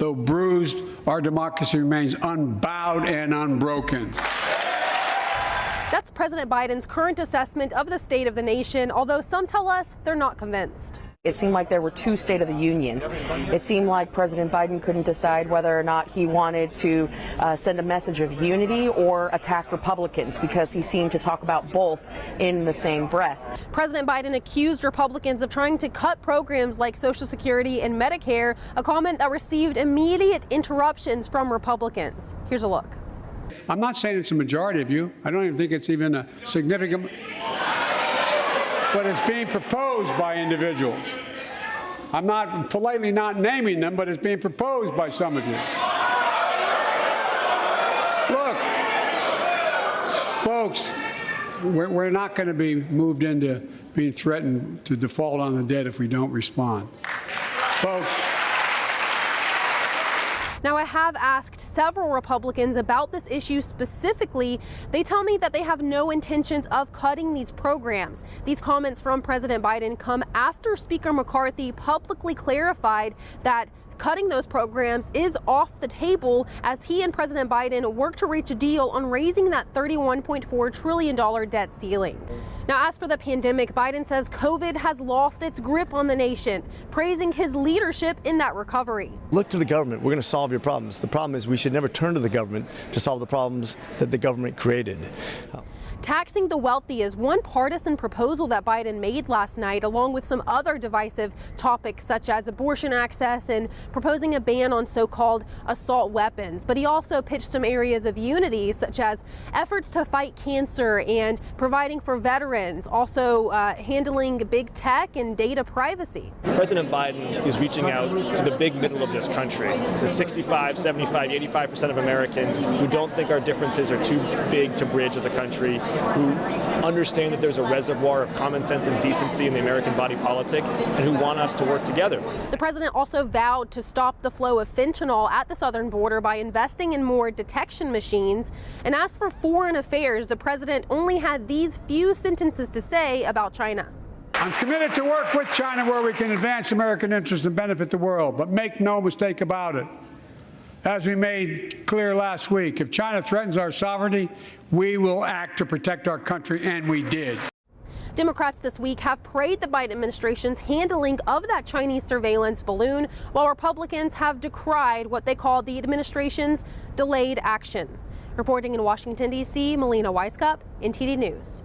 Though bruised, our democracy remains unbowed and unbroken. That's President Biden's current assessment of the state of the nation, although some tell us they're not convinced. It seemed like there were two State of the Unions. It seemed like President Biden couldn't decide whether or not he wanted to send a message of unity or attack Republicans, because he seemed to talk about both in the same breath. President Biden accused Republicans of trying to cut programs like Social Security and Medicare, a comment that received immediate interruptions from Republicans. Here's a look. I'm not saying it's a majority of you. I don't even think it's even a significant, but it's being proposed by individuals. I'm not politely not naming them, but it's being proposed by some of you. Look, folks, we're not going to be moved into being threatened to default on the debt if we don't respond. Folks. Now, I have asked several Republicans about this issue specifically. They tell me that they have no intentions of cutting these programs. These comments from President Biden come after Speaker McCarthy publicly clarified that cutting those programs is off the table as he and President Biden work to reach a deal on raising that $31.4 trillion debt ceiling. Now, as for the pandemic, Biden says COVID has lost its grip on the nation, praising his leadership in that recovery. Look to the government. We're going to solve your problems. The problem is we should never turn to the government to solve the problems that the government created. Taxing the wealthy is one partisan proposal that Biden made last night, along with some other divisive topics such as abortion access and proposing a ban on so-called assault weapons. But he also pitched some areas of unity, such as efforts to fight cancer and providing for veterans, also handling big tech and data privacy. President Biden is reaching out to the big middle of this country, the 65, 75, 85% of Americans who don't think our differences are too big to bridge as a country, who understand that there's a reservoir of common sense and decency in the American body politic, and who want us to work together. The president also vowed to stop the flow of fentanyl at the southern border by investing in more detection machines. And as for foreign affairs, the president only had these few sentences to say about China. I'm committed to work with China where we can advance American interests and benefit the world, but make no mistake about it. As we made clear last week, if China threatens our sovereignty, we will act to protect our country, and we did. Democrats this week have praised the Biden administration's handling of that Chinese surveillance balloon, while Republicans have decried what they call the administration's delayed action. Reporting in Washington, D.C., Melina, Wisecup, NTD News.